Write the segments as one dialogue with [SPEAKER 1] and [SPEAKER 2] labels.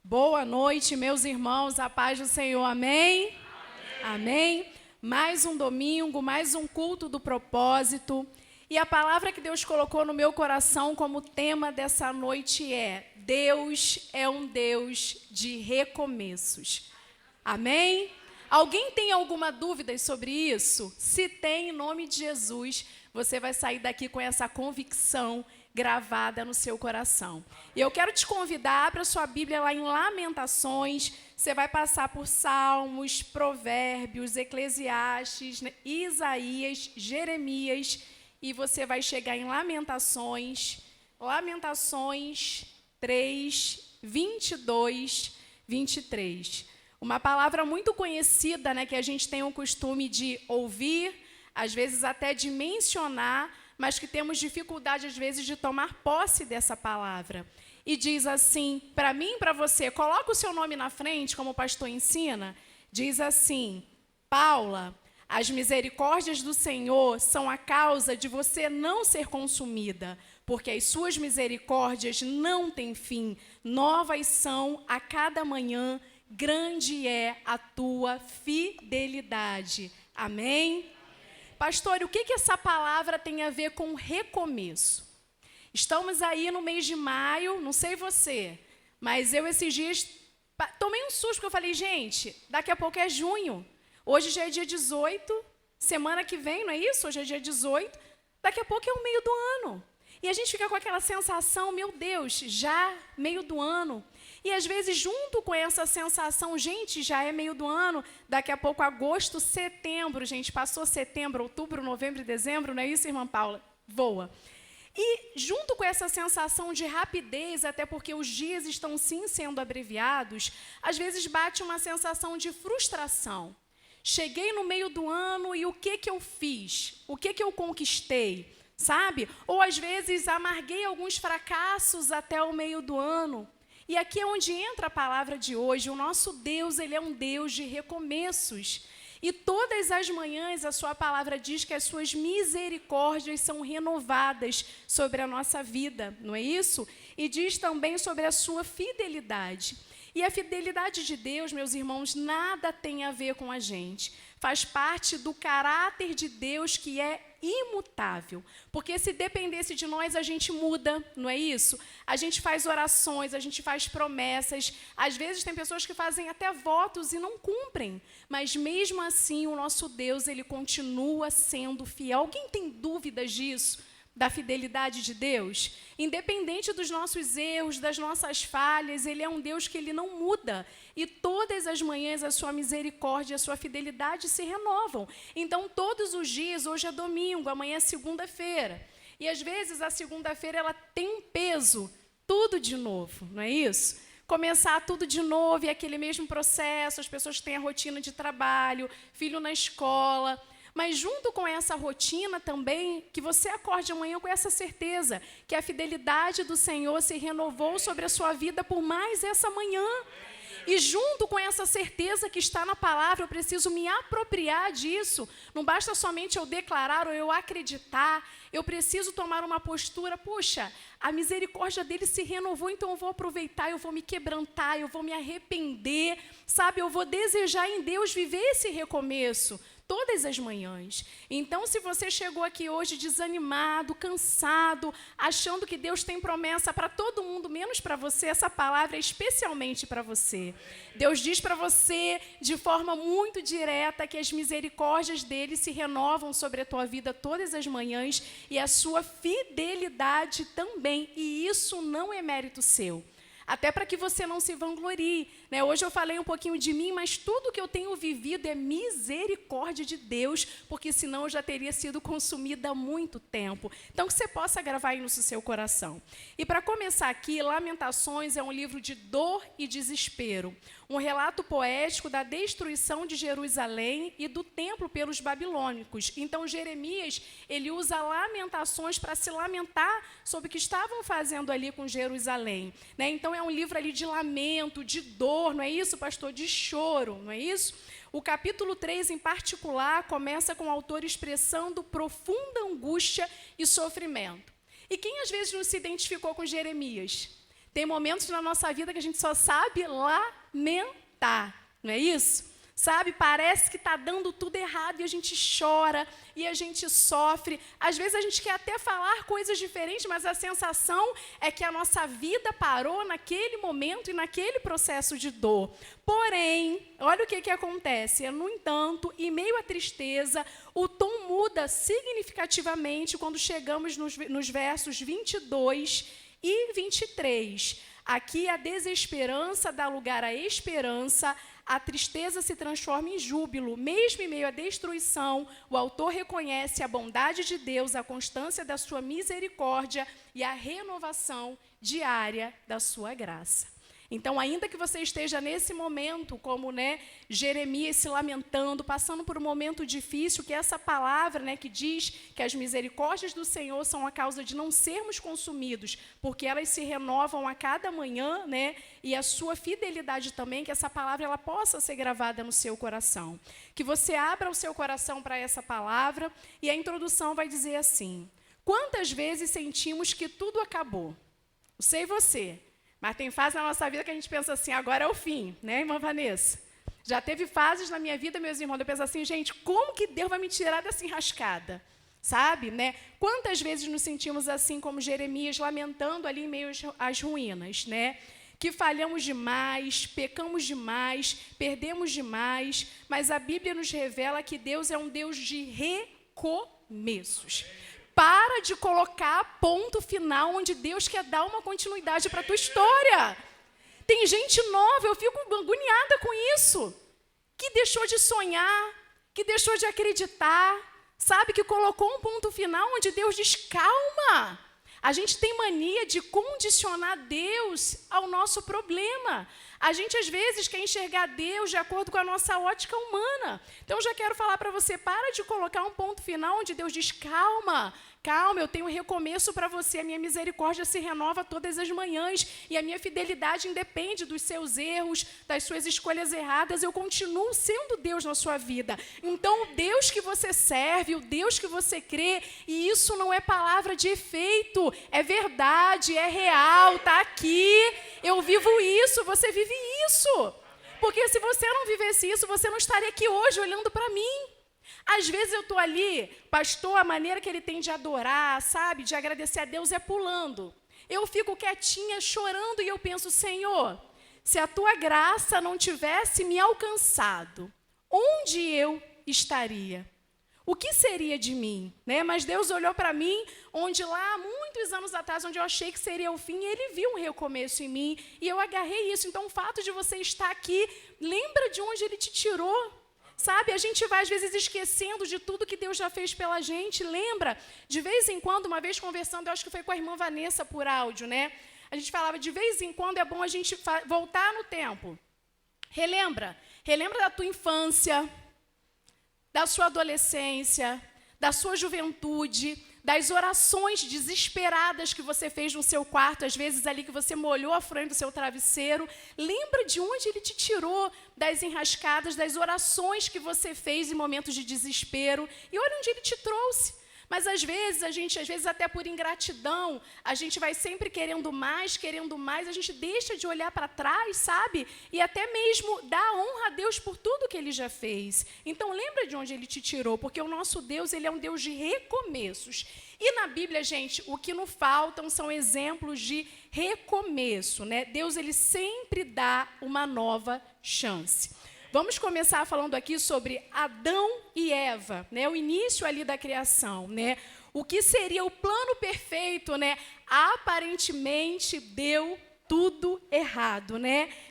[SPEAKER 1] Boa noite, meus irmãos, a paz do Senhor, amém? Amém. Mais um domingo, mais um culto do propósito. E a palavra que Deus colocou no meu coração como tema dessa noite é: Deus é um Deus de recomeços. Amém? Alguém tem alguma dúvida sobre isso? Se tem, em nome de Jesus, você vai sair daqui com essa convicção gravada no seu coração. E eu quero te convidar para a sua Bíblia lá em Lamentações. Você vai passar por Salmos, Provérbios, Eclesiastes, Isaías, Jeremias, e você vai chegar em Lamentações 3, 22, 23. Uma palavra muito conhecida, né, que a gente tem o costume de ouvir, às vezes até de mencionar, mas que temos dificuldade, às vezes, de tomar posse dessa palavra. E diz assim, para mim e para você, coloca o seu nome na frente, como o pastor ensina, diz assim: Paula, as misericórdias do Senhor são a causa de você não ser consumida, porque as suas misericórdias não têm fim, novas são a cada manhã, grande é a tua fidelidade. Amém? Pastor, o que essa palavra tem a ver com recomeço? Estamos aí no mês de maio, não sei você, mas eu esses dias tomei um susto, porque eu falei, gente, daqui a pouco é junho, hoje já é dia 18, semana que vem, não é isso? Hoje é dia 18, daqui a pouco é o meio do ano. E a gente fica com aquela sensação, meu Deus, já meio do ano. E às vezes, junto com essa sensação, gente, já é meio do ano, daqui a pouco agosto, setembro, gente, passou setembro, outubro, novembro e dezembro, não é isso, irmã Paula? Voa. E junto com essa sensação de rapidez, até porque os dias estão sim sendo abreviados, às vezes bate uma sensação de frustração. Cheguei no meio do ano e o que eu fiz? O que eu conquistei? Sabe? Ou às vezes amarguei alguns fracassos até o meio do ano. E aqui é onde entra a palavra de hoje. O nosso Deus, ele é um Deus de recomeços. E todas as manhãs a sua palavra diz que as suas misericórdias são renovadas sobre a nossa vida, não é isso? E diz também sobre a sua fidelidade. E a fidelidade de Deus, meus irmãos, nada tem a ver com a gente. Faz parte do caráter de Deus, que é imutável. Porque se dependesse de nós, a gente muda, não é isso? A gente faz orações, a gente faz promessas. Às vezes tem pessoas que fazem até votos e não cumprem. Mas mesmo assim, o nosso Deus, ele continua sendo fiel. Alguém tem dúvidas disso? Da fidelidade de Deus? Independente dos nossos erros, das nossas falhas, ele é um Deus que ele não muda. E todas as manhãs a sua misericórdia, a sua fidelidade se renovam. Então, todos os dias, hoje é domingo, amanhã é segunda-feira. E às vezes a segunda-feira ela tem um peso, tudo de novo, não é isso? Começar tudo de novo e aquele mesmo processo, as pessoas têm a rotina de trabalho, filho na escola. Mas junto com essa rotina também, que você acorde amanhã com essa certeza, que a fidelidade do Senhor se renovou sobre a sua vida por mais essa manhã. E junto com essa certeza que está na palavra, eu preciso me apropriar disso. Não basta somente eu declarar ou eu acreditar, eu preciso tomar uma postura, puxa, a misericórdia dele se renovou, então eu vou aproveitar, eu vou me quebrantar, eu vou me arrepender, sabe? Eu vou desejar em Deus viver esse recomeço todas as manhãs. Então, se você chegou aqui hoje desanimado, cansado, achando que Deus tem promessa para todo mundo, menos para você, essa palavra é especialmente para você. Deus diz para você, de forma muito direta, que as misericórdias dele se renovam sobre a tua vida todas as manhãs e a sua fidelidade também. E isso não é mérito seu. Até para que você não se vanglorie, né? Hoje eu falei um pouquinho de mim, mas tudo que eu tenho vivido é misericórdia de Deus, porque senão eu já teria sido consumida há muito tempo. Então, que você possa gravar isso no seu coração. E para começar aqui, Lamentações é um livro de dor e desespero. Um relato poético da destruição de Jerusalém e do templo pelos babilônicos. Então, Jeremias, ele usa lamentações para se lamentar sobre o que estavam fazendo ali com Jerusalém, né? Então, é um livro ali de lamento, de dor, não é isso, pastor? De choro, não é isso? O capítulo 3, em particular, começa com o autor expressando profunda angústia e sofrimento. E quem às vezes não se identificou com Jeremias? Tem momentos na nossa vida que a gente só sabe lamentar, não é isso? Sabe, parece que está dando tudo errado e a gente chora e a gente sofre. Às vezes a gente quer até falar coisas diferentes, mas a sensação é que a nossa vida parou naquele momento e naquele processo de dor. Porém, olha o que acontece. No entanto, em meio à tristeza, o tom muda significativamente quando chegamos nos versos 22 e 23. Aqui a desesperança dá lugar à esperança, a tristeza se transforma em júbilo. Mesmo em meio à destruição, o autor reconhece a bondade de Deus, a constância da sua misericórdia e a renovação diária da sua graça. Então, ainda que você esteja nesse momento, como Jeremias se lamentando, passando por um momento difícil, que essa palavra que diz que as misericórdias do Senhor são a causa de não sermos consumidos, porque elas se renovam a cada manhã, e a sua fidelidade também, que essa palavra ela possa ser gravada no seu coração. Que você abra o seu coração para essa palavra, e a introdução vai dizer assim: quantas vezes sentimos que tudo acabou? Não sei você, mas tem fases na nossa vida que a gente pensa assim, agora é o fim, irmã Vanessa? Já teve fases na minha vida, meus irmãos, eu penso assim, gente, como que Deus vai me tirar dessa enrascada? Sabe, Quantas vezes nos sentimos assim como Jeremias, lamentando ali em meio às ruínas, Que falhamos demais, pecamos demais, perdemos demais, mas a Bíblia nos revela que Deus é um Deus de recomeços. Para de colocar ponto final onde Deus quer dar uma continuidade para a tua história. Tem gente nova, eu fico agoniada com isso, que deixou de sonhar, que deixou de acreditar, sabe, que colocou um ponto final onde Deus diz, calma. A gente tem mania de condicionar Deus ao nosso problema. A gente, às vezes, quer enxergar Deus de acordo com a nossa ótica humana. Então, eu já quero falar para você, para de colocar um ponto final onde Deus diz, calma, calma, eu tenho um recomeço para você, a minha misericórdia se renova todas as manhãs e a minha fidelidade independe dos seus erros, das suas escolhas erradas, eu continuo sendo Deus na sua vida. Então, o Deus que você serve, o Deus que você crê, e isso não é palavra de efeito, é verdade, é real, está aqui, eu vivo isso, você vive isso. Porque se você não vivesse isso, você não estaria aqui hoje olhando para mim. Às vezes eu estou ali, pastor, a maneira que ele tem de adorar, sabe, de agradecer a Deus é pulando. Eu fico quietinha, chorando, e eu penso, Senhor, se a tua graça não tivesse me alcançado, onde eu estaria? O que seria de mim? Mas Deus olhou para mim, onde lá, muitos anos atrás, onde eu achei que seria o fim, Ele viu um recomeço em mim, e eu agarrei isso. Então, o fato de você estar aqui, lembra de onde Ele te tirou. Sabe, a gente vai, às vezes, esquecendo de tudo que Deus já fez pela gente. Lembra? De vez em quando, uma vez conversando, eu acho que foi com a irmã Vanessa por áudio, A gente falava, de vez em quando é bom a gente voltar no tempo. Relembra da tua infância, da sua adolescência, da sua juventude, das orações desesperadas que você fez no seu quarto, às vezes ali que você molhou a fronha do seu travesseiro. Lembra de onde Ele te tirou, das enrascadas, das orações que você fez em momentos de desespero. E olha onde Ele te trouxe. Mas às vezes, até por ingratidão, a gente vai sempre querendo mais, a gente deixa de olhar para trás, sabe? E até mesmo dar honra a Deus por tudo que Ele já fez. Então, lembra de onde Ele te tirou, porque o nosso Deus, Ele é um Deus de recomeços. E na Bíblia, gente, o que não faltam são exemplos de recomeço, Deus, Ele sempre dá uma nova chance. Vamos começar falando aqui sobre Adão e Eva, o início ali da criação, O que seria o plano perfeito, Aparentemente deu tudo errado,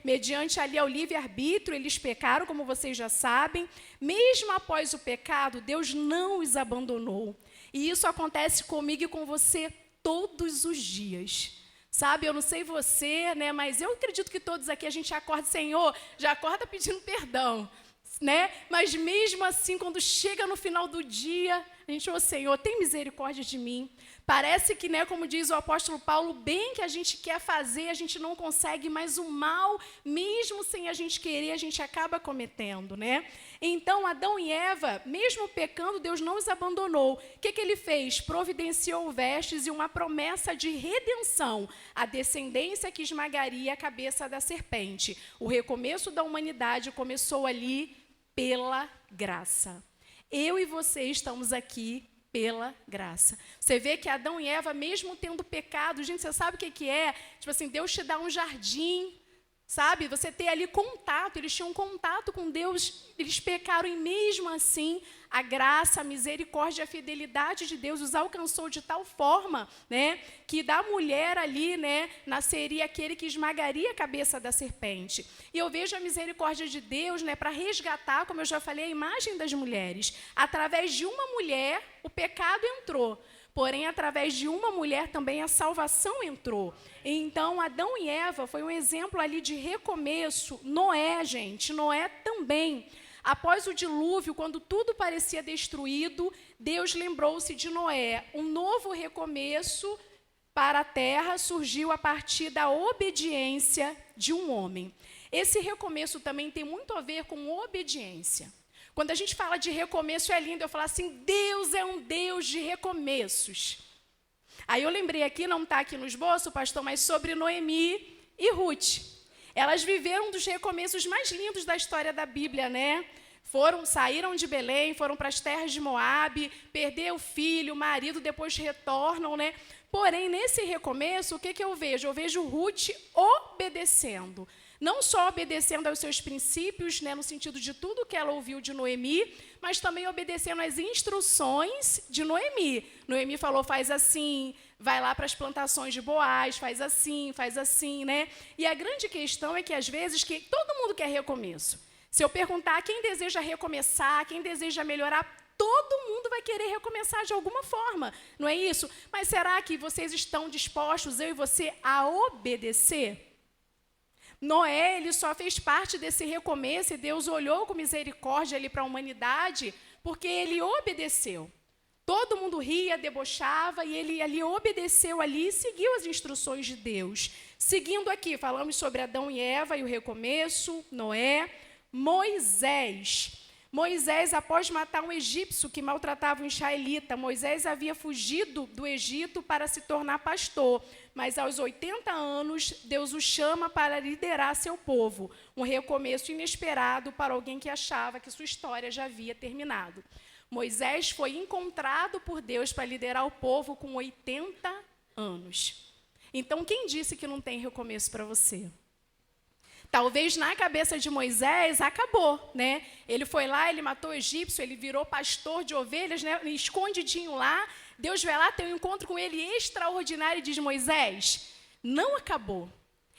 [SPEAKER 1] Mediante ali ao livre-arbítrio, eles pecaram, como vocês já sabem. Mesmo após o pecado, Deus não os abandonou. E isso acontece comigo e com você todos os dias. Sabe, eu não sei você, mas eu acredito que todos aqui a gente acorda, Senhor, já acorda pedindo perdão, Mas mesmo assim, quando chega no final do dia, a gente, Senhor, tem misericórdia de mim. Parece que, né, como diz o apóstolo Paulo, o bem que a gente quer fazer, a gente não consegue, mas o mal, mesmo sem a gente querer, a gente acaba cometendo, né? Então, Adão e Eva, mesmo pecando, Deus não os abandonou. O que ele fez? Providenciou vestes e uma promessa de redenção, a descendência que esmagaria a cabeça da serpente. O recomeço da humanidade começou ali pela graça. Eu e você estamos aqui pela graça. Você vê que Adão e Eva, mesmo tendo pecado, gente, você sabe o que é? Tipo assim, Deus te dá um jardim, sabe? Você ter ali contato, eles tinham contato com Deus, eles pecaram e mesmo assim, a graça, a misericórdia, a fidelidade de Deus os alcançou de tal forma, né, que da mulher ali, né, nasceria aquele que esmagaria a cabeça da serpente. E eu vejo a misericórdia de Deus, né, para resgatar, como eu já falei, a imagem das mulheres. Através de uma mulher, o pecado entrou. Porém, através de uma mulher também a salvação entrou. Então, Adão e Eva foi um exemplo ali de recomeço. Noé, gente, Noé também. Após o dilúvio, quando tudo parecia destruído, Deus lembrou-se de Noé. Um novo recomeço para a terra surgiu a partir da obediência de um homem. Esse recomeço também tem muito a ver com obediência. Quando a gente fala de recomeço, é lindo eu falar assim, Deus é um Deus de recomeços. Aí eu lembrei aqui, não está aqui no esboço, pastor, mas sobre Noemi e Ruth. Elas viveram um dos recomeços mais lindos da história da Bíblia, né? Saíram de Belém, foram para as terras de Moabe, perderam o filho, o marido, depois retornam, né? Porém, nesse recomeço, o que eu vejo? Eu vejo Ruth obedecendo. Não só obedecendo aos seus princípios, né, no sentido de tudo que ela ouviu de Noemi, mas também obedecendo às instruções de Noemi. Noemi falou, faz assim, vai lá para as plantações de Boaz, faz assim, né? E a grande questão é que, às vezes, que todo mundo quer recomeço. Se eu perguntar quem deseja recomeçar, quem deseja melhorar, todo mundo vai querer recomeçar de alguma forma, não é isso? Mas será que vocês estão dispostos, eu e você, a obedecer? Noé, ele só fez parte desse recomeço e Deus olhou com misericórdia ali para a humanidade porque ele obedeceu. Todo mundo ria, debochava e ele ali obedeceu ali e seguiu as instruções de Deus. Seguindo aqui, falamos sobre Adão e Eva e o recomeço, Noé, Moisés. Moisés, após matar um egípcio que maltratava um israelita, Moisés havia fugido do Egito para se tornar pastor. Mas aos 80 anos, Deus o chama para liderar seu povo. Um recomeço inesperado para alguém que achava que sua história já havia terminado. Moisés foi encontrado por Deus para liderar o povo com 80 anos. Então, quem disse que não tem recomeço para você? Talvez na cabeça de Moisés acabou, né? Ele foi lá, ele matou o egípcio, ele virou pastor de ovelhas, né? Escondidinho lá. Deus vai lá, tem um encontro com ele extraordinário e diz, Moisés, não acabou.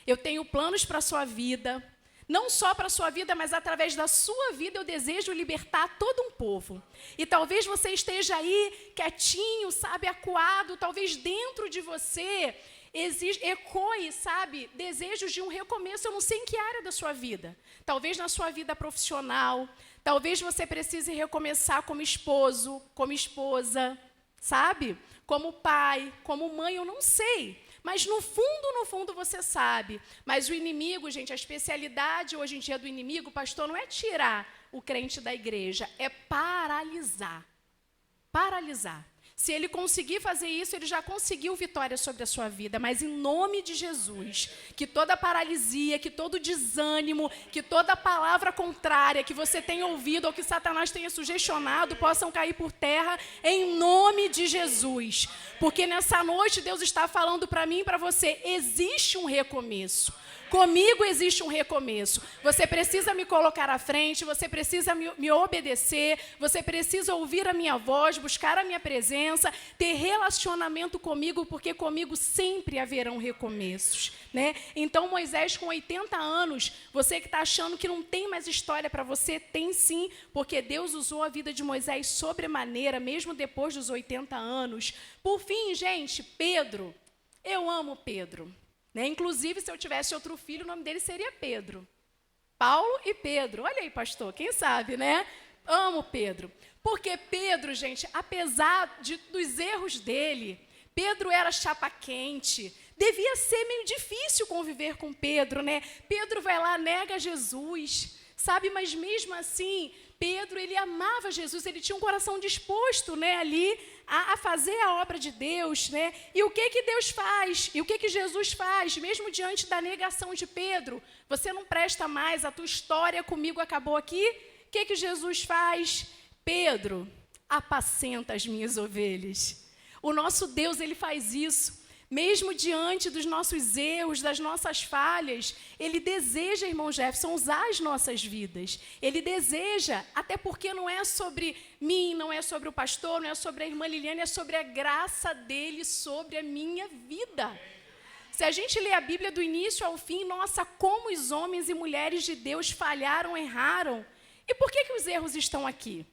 [SPEAKER 1] Eu tenho planos para a sua vida, não só para a sua vida, mas através da sua vida eu desejo libertar todo um povo. E talvez você esteja aí quietinho, sabe, acuado, talvez dentro de você ecoe, sabe, desejos de um recomeço, eu não sei em que área da sua vida. Talvez na sua vida profissional, talvez você precise recomeçar como esposo, como esposa, sabe? Como pai, como mãe, eu não sei. Mas no fundo você sabe. Mas o inimigo, gente, a especialidade hoje em dia do inimigo, pastor, não é tirar o crente da igreja, é paralisar. Paralisar. Se ele conseguir fazer isso, ele já conseguiu vitória sobre a sua vida. Mas em nome de Jesus, que toda paralisia, que todo desânimo, que toda palavra contrária que você tenha ouvido ou que Satanás tenha sugestionado, possam cair por terra em nome de Jesus. Porque nessa noite Deus está falando para mim e para você, existe um recomeço. Comigo existe um recomeço. Você precisa me colocar à frente, você precisa me obedecer, você precisa ouvir a minha voz, buscar a minha presença, ter relacionamento comigo, porque comigo sempre haverão recomeços, né? Então, Moisés, com 80 anos, você que está achando que não tem mais história para você, tem sim, porque Deus usou a vida de Moisés sobremaneira, mesmo depois dos 80 anos. Por fim, gente, Pedro, eu amo Pedro. Inclusive, se eu tivesse outro filho, o nome dele seria Pedro. Paulo e Pedro. Olha aí, pastor, quem sabe, né? Amo Pedro. Porque Pedro, gente, apesar dos erros dele, Pedro era chapa quente. Devia ser meio difícil conviver com Pedro, né? Pedro vai lá, nega Jesus, sabe? Mas mesmo assim, Pedro, ele amava Jesus, ele tinha um coração disposto, né, ali a fazer a obra de Deus, né? E o que Deus faz? E o que Jesus faz? Mesmo diante da negação de Pedro, você não presta mais, a tua história comigo acabou aqui. O que Jesus faz? Pedro, apacenta as minhas ovelhas. O nosso Deus, ele faz isso. Mesmo diante dos nossos erros, das nossas falhas, ele deseja, irmão Jefferson, usar as nossas vidas. Ele deseja, até porque não é sobre mim, não é sobre o pastor, não é sobre a irmã Liliane, é sobre a graça dele sobre a minha vida. Se a gente lê a Bíblia do início ao fim, nossa, como os homens e mulheres de Deus falharam, erraram. E por que os erros estão aqui?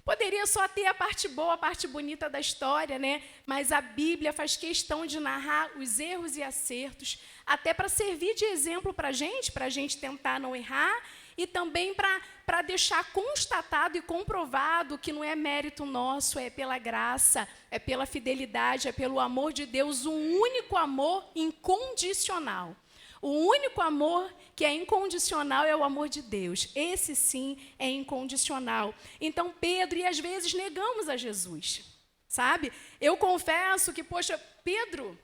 [SPEAKER 1] Poderia só ter a parte boa, a parte bonita da história, né? Mas a Bíblia faz questão de narrar os erros e acertos, até para servir de exemplo para a gente tentar não errar, e também para deixar constatado e comprovado que não é mérito nosso, é pela graça, é pela fidelidade, é pelo amor de Deus, um único amor incondicional. O único amor que é incondicional é o amor de Deus. Esse sim é incondicional. Então, Pedro, e às vezes negamos a Jesus, sabe? Eu confesso que, poxa, Pedro,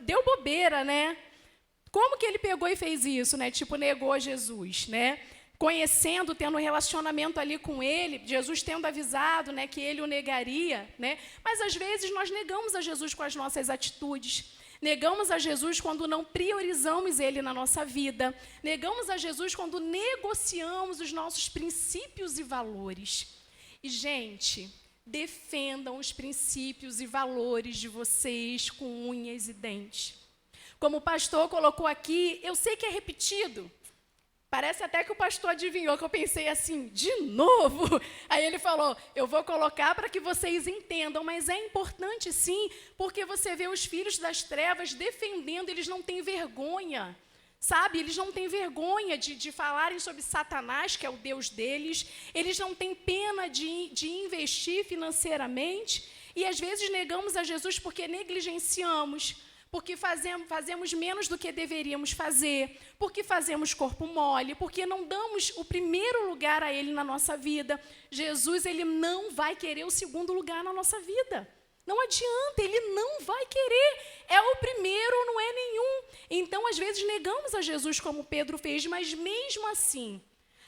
[SPEAKER 1] deu bobeira, né? Como que ele pegou e fez isso, né? Tipo, negou a Jesus, né? Conhecendo, tendo um relacionamento ali com ele, Jesus tendo avisado, né, que ele o negaria, né? Mas às vezes nós negamos a Jesus com as nossas atitudes. Negamos a Jesus quando não priorizamos Ele na nossa vida. Negamos a Jesus quando negociamos os nossos princípios e valores. E, gente, defendam os princípios e valores de vocês com unhas e dentes. Como o pastor colocou aqui, eu sei que é repetido. Parece até que o pastor adivinhou, que eu pensei assim, de novo? Aí ele falou, eu vou colocar para que vocês entendam, mas é importante sim, porque você vê os filhos das trevas defendendo, eles não têm vergonha, sabe? Eles não têm vergonha de falarem sobre Satanás, que é o Deus deles, eles não têm pena de investir financeiramente, e às vezes negamos a Jesus porque negligenciamos, porque fazemos menos do que deveríamos fazer, porque fazemos corpo mole, porque não damos o primeiro lugar a Ele na nossa vida. Jesus, Ele não vai querer o segundo lugar na nossa vida. Não adianta, Ele não vai querer. É o primeiro ou não é nenhum. Então, às vezes, negamos a Jesus como Pedro fez, mas mesmo assim,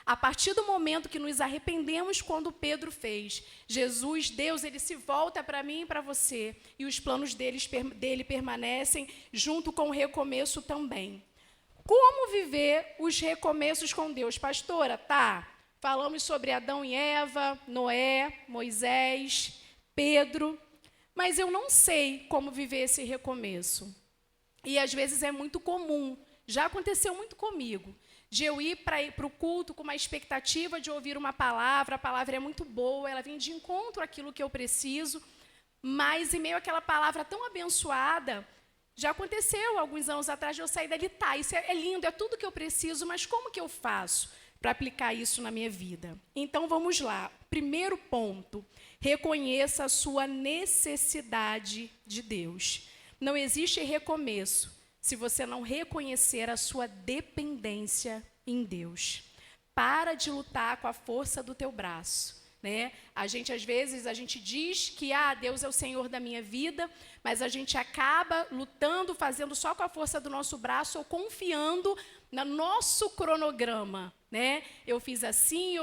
[SPEAKER 1] a partir do momento que nos arrependemos, quando Pedro fez, Jesus, Deus, Ele se volta para mim e para você, e os planos dele permanecem, junto com o recomeço também. Como viver os recomeços com Deus? Pastora, tá, falamos sobre Adão e Eva, Noé, Moisés, Pedro, mas eu não sei como viver esse recomeço. E às vezes é muito comum, já aconteceu muito comigo, de eu ir para o culto com uma expectativa de ouvir uma palavra, a palavra é muito boa, ela vem de encontro àquilo que eu preciso, mas em meio àquela palavra tão abençoada, já aconteceu alguns anos atrás de eu sair dali, tá, isso é lindo, é tudo que eu preciso, mas como que eu faço para aplicar isso na minha vida? Então, vamos lá. Primeiro ponto, reconheça a sua necessidade de Deus. Não existe recomeço se você não reconhecer a sua dependência em Deus. Para de lutar com a força do teu braço, né? Às vezes, a gente diz que Deus é o Senhor da minha vida, mas a gente acaba lutando, fazendo só com a força do nosso braço ou confiando no nosso cronograma, né? Eu fiz assim,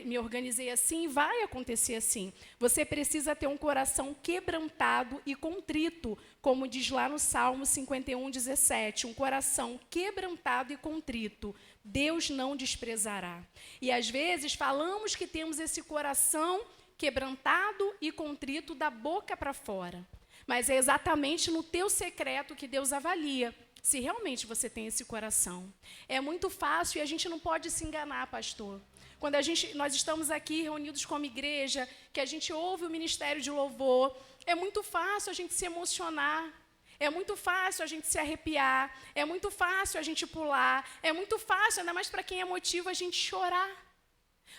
[SPEAKER 1] me organizei assim, vai acontecer assim. Você precisa ter um coração quebrantado e contrito, como diz lá no Salmo 51:17, um coração quebrantado e contrito, Deus não desprezará. E às vezes falamos que temos esse coração quebrantado e contrito da boca para fora, mas é exatamente no teu secreto que Deus avalia se realmente você tem esse coração. É muito fácil e a gente não pode se enganar, pastor. Quando nós estamos aqui reunidos como igreja, que a gente ouve o ministério de louvor, é muito fácil a gente se emocionar, é muito fácil a gente se arrepiar, é muito fácil a gente pular, é muito fácil, ainda mais para quem é motivo, a gente chorar.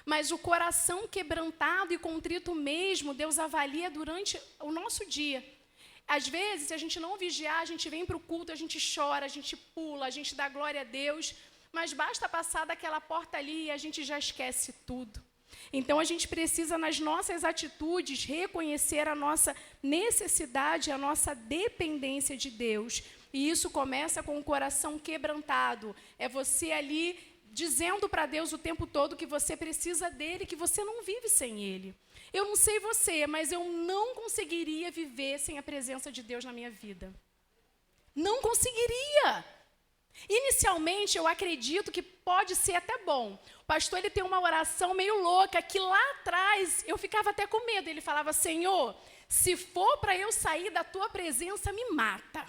[SPEAKER 1] Mas o coração quebrantado e contrito mesmo, Deus avalia durante o nosso dia. às vezes, se a gente não vigiar, a gente vem para o culto, a gente chora, a gente pula, a gente dá glória a Deus, mas basta passar daquela porta ali e a gente já esquece tudo. Então, a gente precisa, nas nossas atitudes, reconhecer a nossa necessidade, a nossa dependência de Deus. E isso começa com o coração quebrantado. É você ali dizendo para Deus o tempo todo que você precisa dele, que você não vive sem ele. Eu não sei você, mas eu não conseguiria viver sem a presença de Deus na minha vida. Não conseguiria. Inicialmente, eu acredito que pode ser até bom. O pastor, ele tem uma oração meio louca, que lá atrás eu ficava até com medo. Ele falava, Senhor, se for para eu sair da tua presença, me mata.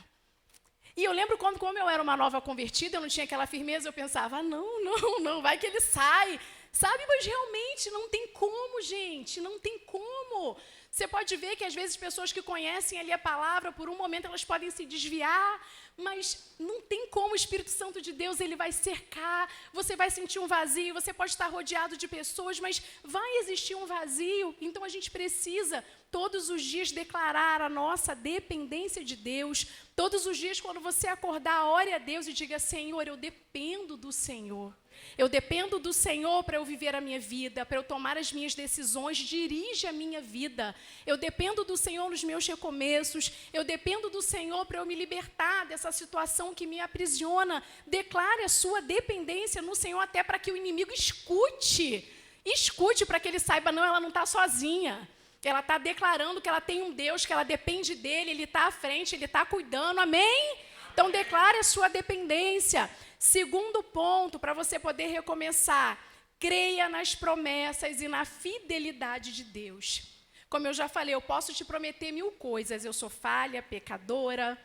[SPEAKER 1] E eu lembro quando, como eu era uma nova convertida, eu não tinha aquela firmeza, eu pensava, não, vai que ele sai. Sabe, mas realmente não tem como, gente, não tem como. Você pode ver que às vezes pessoas que conhecem ali a palavra, por um momento elas podem se desviar, mas não tem como. O Espírito Santo de Deus, ele vai cercar, você vai sentir um vazio, você pode estar rodeado de pessoas, mas vai existir um vazio. Então a gente precisa todos os dias declarar a nossa dependência de Deus. Todos os dias, quando você acordar, ore a Deus e diga, Senhor, eu dependo do Senhor. Eu dependo do Senhor para eu viver a minha vida, para eu tomar as minhas decisões, dirige a minha vida. Eu dependo do Senhor nos meus recomeços, eu dependo do Senhor para eu me libertar dessa situação que me aprisiona. Declare a sua dependência no Senhor até para que o inimigo escute. Escute para que ele saiba, não, ela não está sozinha. Ela está declarando que ela tem um Deus, que ela depende dele, ele está à frente, ele está cuidando, amém? Então, declare a sua dependência. Segundo ponto, para você poder recomeçar, creia nas promessas e na fidelidade de Deus. Como eu já falei, eu posso te prometer 1000 coisas, eu sou falha, pecadora,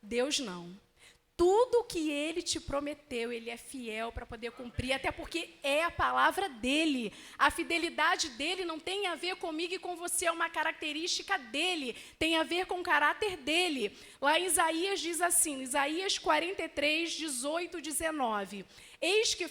[SPEAKER 1] Deus não. Tudo que ele te prometeu, ele é fiel para poder cumprir, até porque é a palavra dele. A fidelidade dele não tem a ver comigo e com você, é uma característica dele, tem a ver com o caráter dele. Lá em Isaías diz assim, Isaías 43, 18, 19. Eis que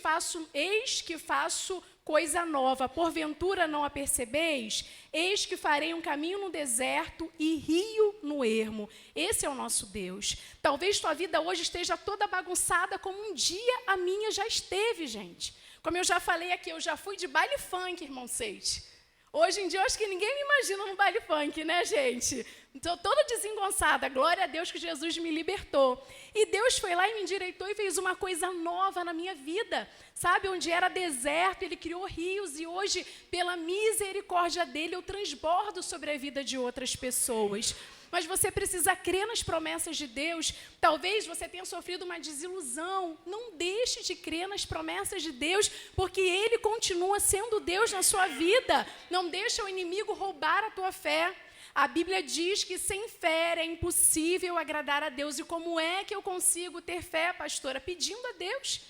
[SPEAKER 1] faço coisa nova, porventura não a percebeis? Eis que farei um caminho no deserto e rio no ermo. Esse é o nosso Deus. Talvez tua vida hoje esteja toda bagunçada como um dia a minha já esteve, gente. Como eu já falei aqui, eu já fui de baile funk, irmão Seite. Hoje em dia, eu acho que ninguém me imagina no baile funk, né, gente? Estou toda desengonçada. Glória a Deus que Jesus me libertou. E Deus foi lá e me endireitou e fez uma coisa nova na minha vida. Sabe, onde era deserto, Ele criou rios. E hoje, pela misericórdia dEle, eu transbordo sobre a vida de outras pessoas. Mas você precisa crer nas promessas de Deus. Talvez você tenha sofrido uma desilusão. Não deixe de crer nas promessas de Deus, porque Ele continua sendo Deus na sua vida. Não deixa o inimigo roubar a tua fé. A Bíblia diz que sem fé é impossível agradar a Deus. E como é que eu consigo ter fé, pastora? Pedindo a Deus.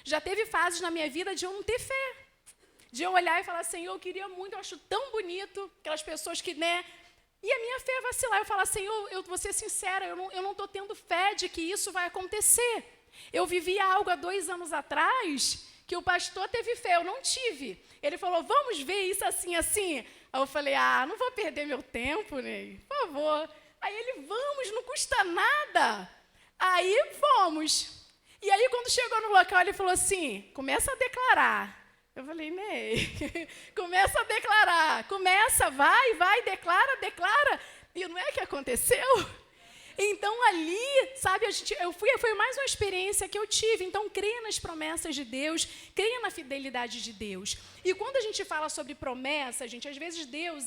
[SPEAKER 1] Já teve fases na minha vida de eu não ter fé. De eu olhar e falar, Senhor, eu queria muito, eu acho tão bonito, aquelas pessoas que, né... E a minha fé vacilar, eu falo, Senhor, eu vou ser sincera, eu não estou tendo fé de que isso vai acontecer. Eu vivi algo há 2 anos atrás, que o pastor teve fé, eu não tive. Ele falou, vamos ver isso assim, assim. Aí eu falei, não vou perder meu tempo, Ney, por favor. Aí ele, vamos, não custa nada. Aí fomos. E aí quando chegou no local, ele falou assim, começa a declarar. Eu falei, Ney, começa a declarar, começa, vai, declara. E não é que aconteceu? Então ali, sabe, foi mais uma experiência que eu tive. Então creia nas promessas de Deus, creia na fidelidade de Deus. E quando a gente fala sobre promessas, gente, às vezes Deus,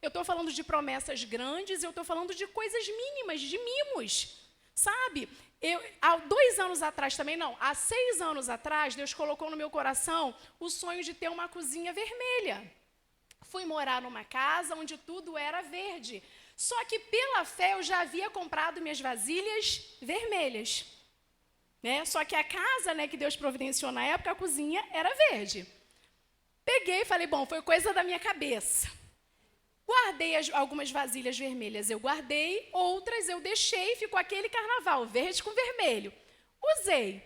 [SPEAKER 1] eu estou falando de promessas grandes, eu estou falando de coisas mínimas, de mimos, sabe? Há 2 anos atrás também, não, há 6 anos atrás, Deus colocou no meu coração o sonho de ter uma cozinha vermelha. Fui morar numa casa onde tudo era verde. Só que pela fé eu já havia comprado minhas vasilhas vermelhas. Né? Só que a casa, né, que Deus providenciou na época, a cozinha era verde. Peguei e falei, bom, foi coisa da minha cabeça. Guardei algumas vasilhas vermelhas, eu guardei, outras eu deixei, ficou aquele carnaval, verde com vermelho. Usei.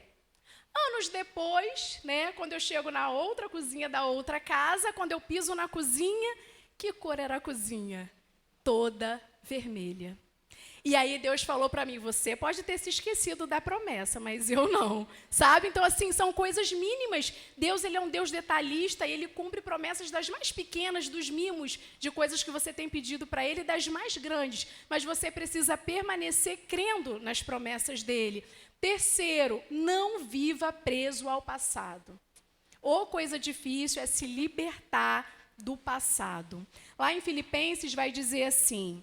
[SPEAKER 1] Anos depois, né, quando eu chego na outra cozinha da outra casa, quando eu piso na cozinha, que cor era a cozinha? Toda vermelha. E aí Deus falou para mim, você pode ter se esquecido da promessa, mas eu não, sabe? Então, assim, são coisas mínimas. Deus, ele é um Deus detalhista e ele cumpre promessas das mais pequenas, dos mimos, de coisas que você tem pedido para ele, das mais grandes. Mas você precisa permanecer crendo nas promessas dele. Terceiro, não viva preso ao passado. Ou coisa difícil é se libertar do passado. Lá em Filipenses vai dizer assim,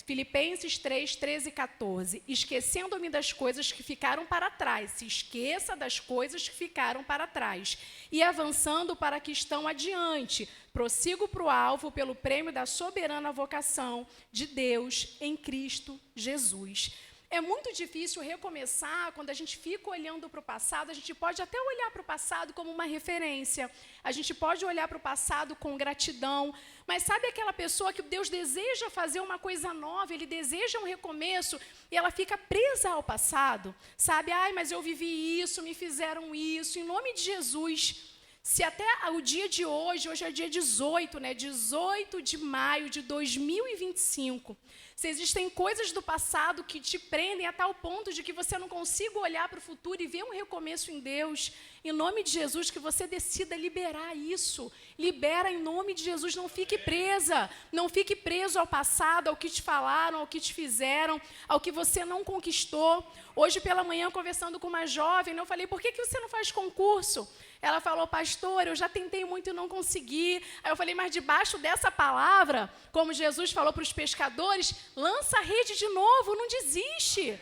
[SPEAKER 1] Filipenses 3, 13 e 14. Esquecendo-me das coisas que ficaram para trás. Se esqueça das coisas que ficaram para trás. E avançando para que estão adiante. Prossigo para o alvo pelo prêmio da soberana vocação de Deus em Cristo Jesus. É muito difícil recomeçar quando a gente fica olhando para o passado. A gente pode até olhar para o passado como uma referência. A gente pode olhar para o passado com gratidão. Mas sabe aquela pessoa que Deus deseja fazer uma coisa nova, ele deseja um recomeço e ela fica presa ao passado? Sabe, ai, mas eu vivi isso, me fizeram isso. Em nome de Jesus, se até o dia de hoje é dia 18, 18 de maio de 2025, se existem coisas do passado que te prendem a tal ponto de que você não consiga olhar para o futuro e ver um recomeço em Deus, em nome de Jesus, que você decida liberar isso. Libera em nome de Jesus, não fique presa, não fique preso ao passado, ao que te falaram, ao que te fizeram, ao que você não conquistou. Hoje pela manhã, conversando com uma jovem, eu falei, por que você não faz concurso? Ela falou, pastor, eu já tentei muito e não consegui. Aí eu falei, mas debaixo dessa palavra, como Jesus falou para os pescadores, lança a rede de novo, não desiste.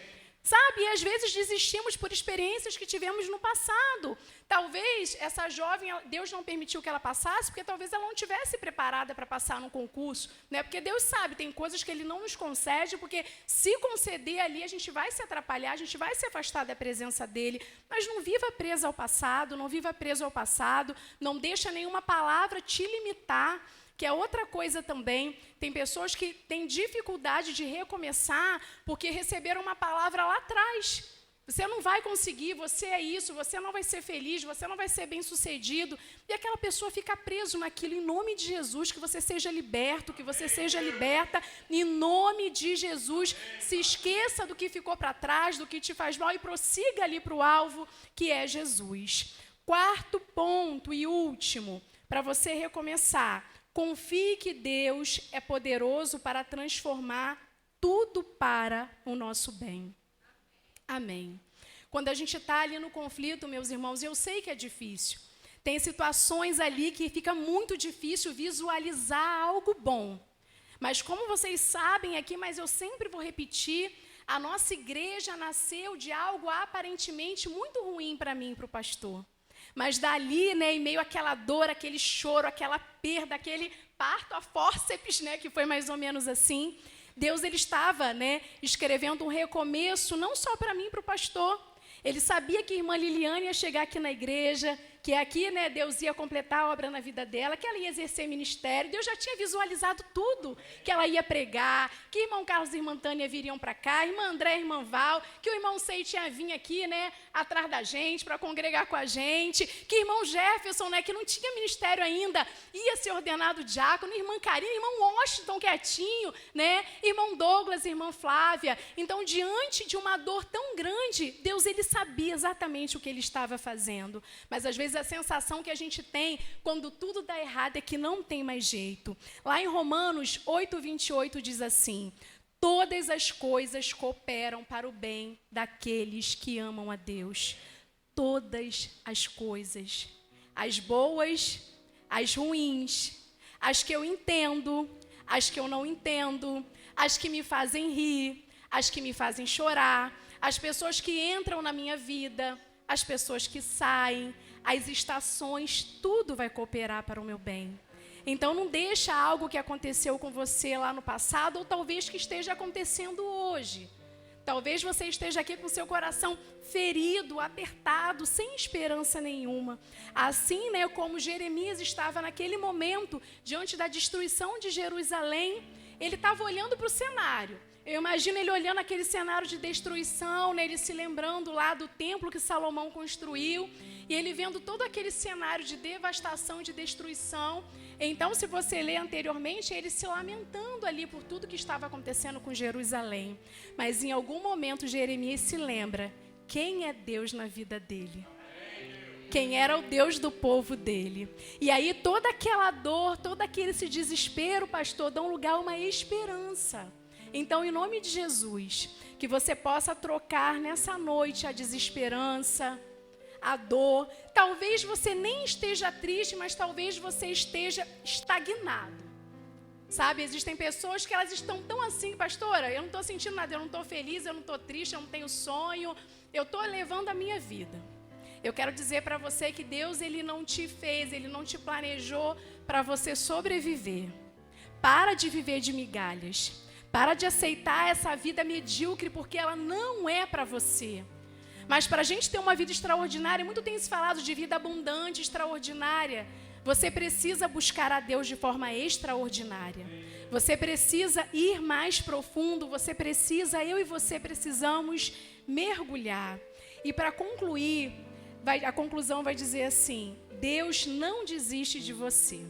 [SPEAKER 1] Sabe, e às vezes desistimos por experiências que tivemos no passado. Talvez essa jovem, Deus não permitiu que ela passasse, porque talvez ela não estivesse preparada para passar num concurso, né? Porque Deus sabe, tem coisas que Ele não nos concede, porque se conceder ali, a gente vai se atrapalhar, a gente vai se afastar da presença dEle. Mas não viva presa ao passado, não viva preso ao passado, não deixa nenhuma palavra te limitar. Que é outra coisa também, tem pessoas que têm dificuldade de recomeçar porque receberam uma palavra lá atrás. Você não vai conseguir, você é isso, você não vai ser feliz, você não vai ser bem-sucedido. E aquela pessoa fica preso naquilo. Em nome de Jesus, que você seja liberto, que você seja liberta. Em nome de Jesus, se esqueça do que ficou para trás, do que te faz mal e prossiga ali para o alvo, que é Jesus. Quarto ponto e último, para você recomeçar. Confie que Deus é poderoso para transformar tudo para o nosso bem. Amém. Quando a gente está ali no conflito, meus irmãos, eu sei que é difícil. Tem situações ali que fica muito difícil visualizar algo bom. Mas como vocês sabem aqui, mas eu sempre vou repetir, a nossa igreja nasceu de algo aparentemente muito ruim para mim e para o pastor. Mas dali, em meio àquela dor, aquele choro, aquela perda, aquele parto a fórceps, que foi mais ou menos assim, Deus ele estava escrevendo um recomeço, não só para mim e para o pastor. Ele sabia que a irmã Liliane ia chegar aqui na igreja, que aqui Deus ia completar a obra na vida dela, que ela ia exercer ministério. Deus já tinha visualizado tudo, que ela ia pregar, que irmão Carlos e irmã Tânia viriam para cá, irmã André e irmã Val, que o irmão Sei tinha vir aqui atrás da gente, para congregar com a gente, que irmão Jefferson, que não tinha ministério ainda, ia ser ordenado diácono, irmã Karina, irmão Washington quietinho, irmão Douglas, irmã Flávia. Então, diante de uma dor tão grande, Deus ele sabia exatamente o que ele estava fazendo. Mas às vezes a sensação que a gente tem quando tudo dá errado é que não tem mais jeito. Lá em Romanos 8:28 diz assim: todas as coisas cooperam para o bem daqueles que amam a Deus. Todas as coisas. As boas, as ruins, as que eu entendo, as que eu não entendo, as que me fazem rir, as que me fazem chorar, as pessoas que entram na minha vida, as pessoas que saem, as estações, tudo vai cooperar para o meu bem. Então, não deixa algo que aconteceu com você lá no passado, ou talvez que esteja acontecendo hoje. Talvez você esteja aqui com seu coração ferido, apertado, sem esperança nenhuma. Assim, como Jeremias estava naquele momento, diante da destruição de Jerusalém, ele estava olhando para o cenário. Eu imagino ele olhando aquele cenário de destruição, ele se lembrando lá do templo que Salomão construiu. E ele vendo todo aquele cenário de devastação, de destruição. Então, se você ler anteriormente, ele se lamentando ali por tudo que estava acontecendo com Jerusalém. Mas em algum momento, Jeremias se lembra quem é Deus na vida dele. Quem era o Deus do povo dele. E aí toda aquela dor, todo aquele desespero, pastor, dá um lugar a uma esperança. Então, em nome de Jesus, que você possa trocar nessa noite a desesperança, a dor. Talvez você nem esteja triste, mas talvez você esteja estagnado. Sabe, existem pessoas que elas estão tão assim, pastora, eu não estou sentindo nada, eu não estou feliz, eu não estou triste, eu não tenho sonho, eu estou levando a minha vida. Eu quero dizer para você que Deus, Ele não te fez, Ele não te planejou para você sobreviver. Para de viver de migalhas. Para de aceitar essa vida medíocre, porque ela não é para você. Mas para a gente ter uma vida extraordinária, muito tem se falado de vida abundante, extraordinária. Você precisa buscar a Deus de forma extraordinária. Você precisa ir mais profundo, eu e você precisamos mergulhar. E para concluir, a conclusão vai dizer assim: Deus não desiste de você.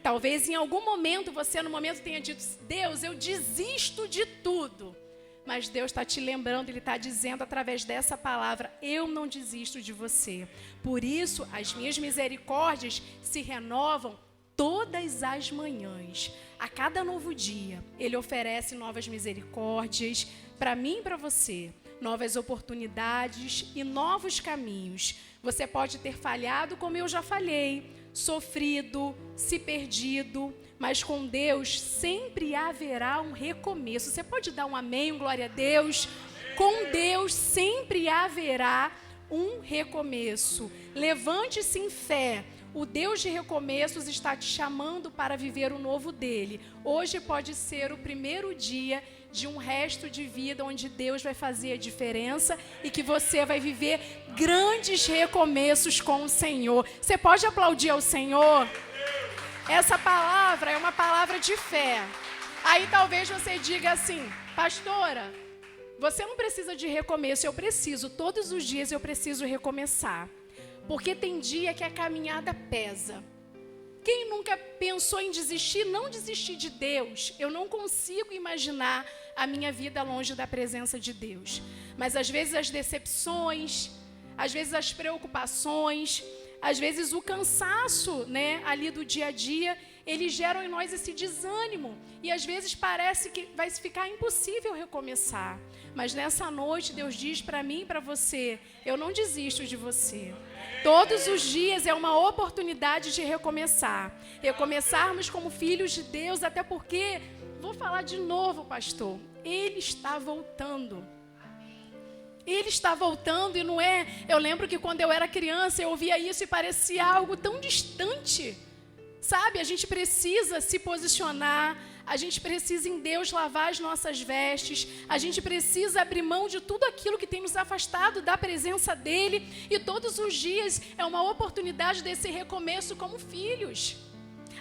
[SPEAKER 1] Talvez em algum momento você no momento tenha dito: Deus, eu desisto de tudo. Mas Deus está te lembrando, Ele está dizendo através dessa palavra: eu não desisto de você. Por isso, as minhas misericórdias se renovam todas as manhãs. A cada novo dia, Ele oferece novas misericórdias para mim e para você. Novas oportunidades e novos caminhos. Você pode ter falhado como eu já falhei, sofrido, se perdido, mas com Deus sempre haverá um recomeço. Você pode dar um amém, um glória a Deus? Com Deus sempre haverá um recomeço. Levante-se em fé. O Deus de recomeços está te chamando para viver o novo dele. Hoje pode ser o primeiro dia de um resto de vida onde Deus vai fazer a diferença e que você vai viver grandes recomeços com o Senhor. Você pode aplaudir ao Senhor? Essa palavra é uma palavra de fé. Aí talvez você diga assim: pastora, você não precisa de recomeço. Eu preciso, todos os dias eu preciso recomeçar. Porque tem dia que a caminhada pesa. Quem nunca pensou em desistir, não desistir de Deus? Eu não consigo imaginar a minha vida longe da presença de Deus. Mas às vezes as decepções, às vezes as preocupações, às vezes o cansaço, né, ali do dia a dia, eles geram em nós esse desânimo. E às vezes parece que vai ficar impossível recomeçar. Mas nessa noite Deus diz para mim e para você: eu não desisto de você. Todos os dias é uma oportunidade de recomeçar. Recomeçarmos como filhos de Deus, até porque, vou falar de novo, pastor, Ele está voltando. Ele está voltando e não é... Eu lembro que quando eu era criança, eu ouvia isso e parecia algo tão distante. Sabe, a gente precisa se posicionar, a gente precisa em Deus lavar as nossas vestes, a gente precisa abrir mão de tudo aquilo que tem nos afastado da presença dEle, e todos os dias é uma oportunidade desse recomeço como filhos.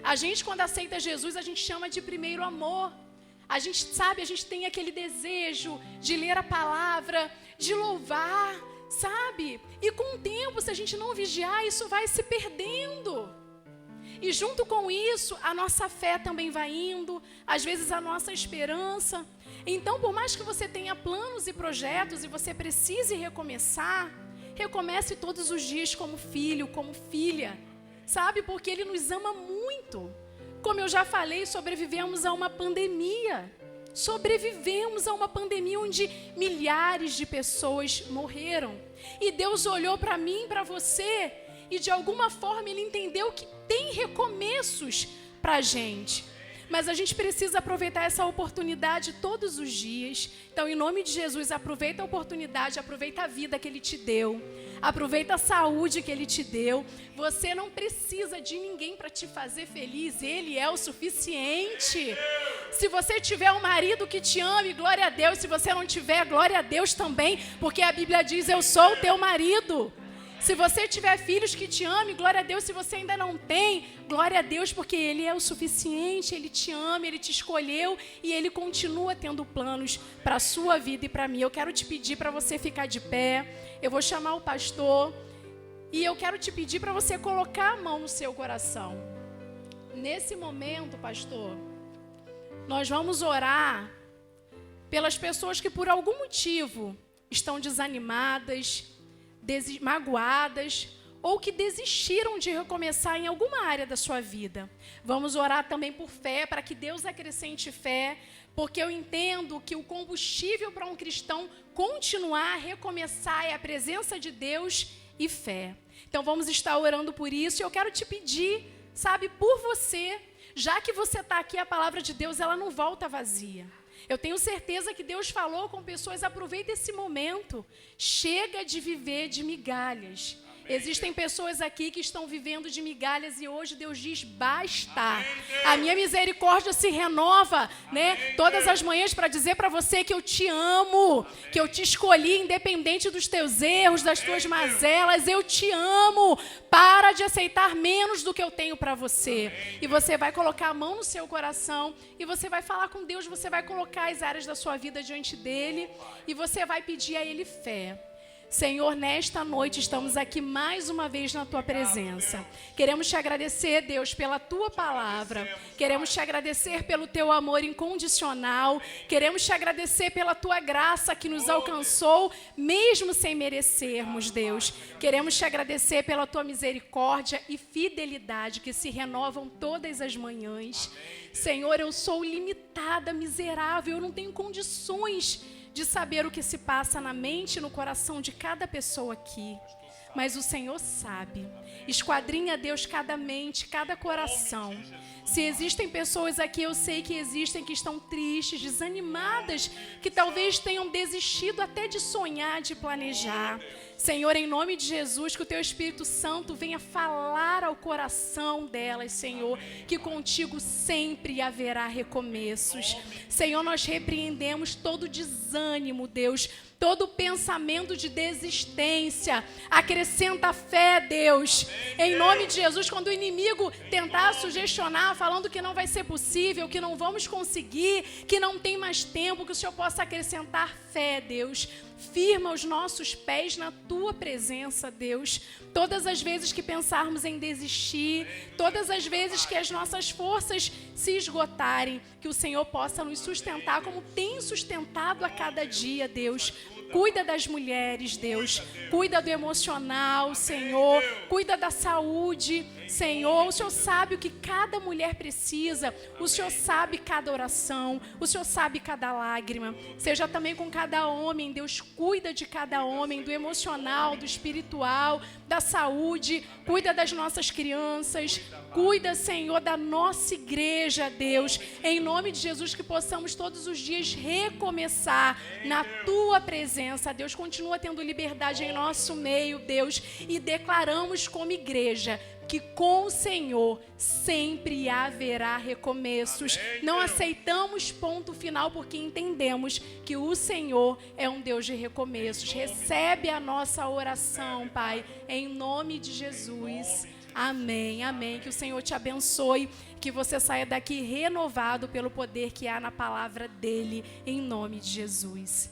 [SPEAKER 1] A gente, quando aceita Jesus, a gente chama de primeiro amor. A gente sabe, a gente tem aquele desejo de ler a palavra, de louvar, sabe? E com o tempo, se a gente não vigiar, isso vai se perdendo. E junto com isso, a nossa fé também vai indo, às vezes a nossa esperança. Então, por mais que você tenha planos e projetos e você precise recomeçar, recomece todos os dias como filho, como filha, sabe? Porque Ele nos ama muito. Como eu já falei, sobrevivemos a uma pandemia. Sobrevivemos a uma pandemia onde milhares de pessoas morreram. E Deus olhou para mim, para você, e de alguma forma Ele entendeu que tem recomeços para a gente. Mas a gente precisa aproveitar essa oportunidade todos os dias. Então, em nome de Jesus, aproveita a oportunidade, aproveita a vida que Ele te deu. Aproveita a saúde que Ele te deu. Você não precisa de ninguém para te fazer feliz. Ele é o suficiente. Se você tiver um marido que te ame, glória a Deus. Se você não tiver, glória a Deus também. Porque a Bíblia diz: eu sou o teu marido. Se você tiver filhos que te amem, glória a Deus. Se você ainda não tem, glória a Deus, porque Ele é o suficiente, Ele te ama, Ele te escolheu e Ele continua tendo planos para a sua vida e para mim. Eu quero te pedir para você ficar de pé. Eu vou chamar o pastor E eu quero te pedir para você colocar a mão no seu coração. Nesse momento, pastor, nós vamos orar pelas pessoas que por algum motivo estão desanimadas, magoadas, ou que desistiram de recomeçar em alguma área da sua vida. Vamos orar também por fé, para que Deus acrescente fé, porque eu entendo que o combustível para um cristão continuar a recomeçar é a presença de Deus e fé. Então vamos estar orando por isso, e eu quero te pedir, sabe, por você, já que você está aqui, a palavra de Deus, ela não volta vazia. Eu tenho certeza que Deus falou com pessoas, aproveita esse momento, chega de viver de migalhas. Existem pessoas aqui que estão vivendo de migalhas e hoje Deus diz, basta. A minha misericórdia se renova, né? Todas as manhãs para dizer para você que eu te amo, que eu te escolhi independente dos teus erros, das tuas mazelas, eu te amo. Para de aceitar menos do que eu tenho para você. E você vai colocar a mão no seu coração e você vai falar com Deus, você vai colocar as áreas da sua vida diante dele e você vai pedir a ele fé. Senhor, nesta noite estamos aqui mais uma vez na Tua presença. Queremos te agradecer, Deus, pela Tua palavra. Queremos te agradecer pelo Teu amor incondicional. Queremos te agradecer pela Tua graça que nos alcançou, mesmo sem merecermos, Deus. Queremos te agradecer pela Tua misericórdia e fidelidade que se renovam todas as manhãs. Senhor, eu sou limitada, miserável, eu não tenho condições de saber o que se passa na mente e no coração de cada pessoa aqui. Mas o Senhor sabe. Esquadrinha, Deus, cada mente, cada coração. Se existem pessoas aqui, eu sei que existem, que estão tristes, desanimadas, que talvez tenham desistido até de sonhar, de planejar. Senhor, em nome de Jesus, que o Teu Espírito Santo venha falar ao coração delas, Senhor, que contigo sempre haverá recomeços. Senhor, nós repreendemos todo desânimo, Deus, todo pensamento de desistência. Acrescenta fé, Deus. Em nome de Jesus, quando o inimigo tentar sugestionar, falando que não vai ser possível, que não vamos conseguir, que não tem mais tempo, que o Senhor possa acrescentar fé, Deus. Firma os nossos pés na Tua presença, Deus. Todas as vezes que pensarmos em desistir, todas as vezes que as nossas forças se esgotarem, que o Senhor possa nos sustentar como tem sustentado a cada dia, Deus. Cuida das mulheres, Deus. Cuida do emocional, Senhor. Cuida da saúde, Senhor. O Senhor sabe o que cada mulher precisa. O Senhor sabe cada oração. O Senhor sabe cada lágrima. Seja também com cada homem, Deus. Cuida de cada homem, do emocional, do espiritual, da saúde. Cuida das nossas crianças. Cuida, Senhor, da nossa igreja, Deus. Em nome de Jesus, que possamos todos os dias recomeçar na Tua presença. Deus, continua tendo liberdade em nosso meio, Deus, e declaramos como igreja que com o Senhor sempre haverá recomeços. Não aceitamos ponto final porque entendemos que o Senhor é um Deus de recomeços. Recebe a nossa oração, Pai, em nome de Jesus. Amém, amém. Que o Senhor te abençoe, que você saia daqui renovado pelo poder que há na palavra dEle, em nome de Jesus.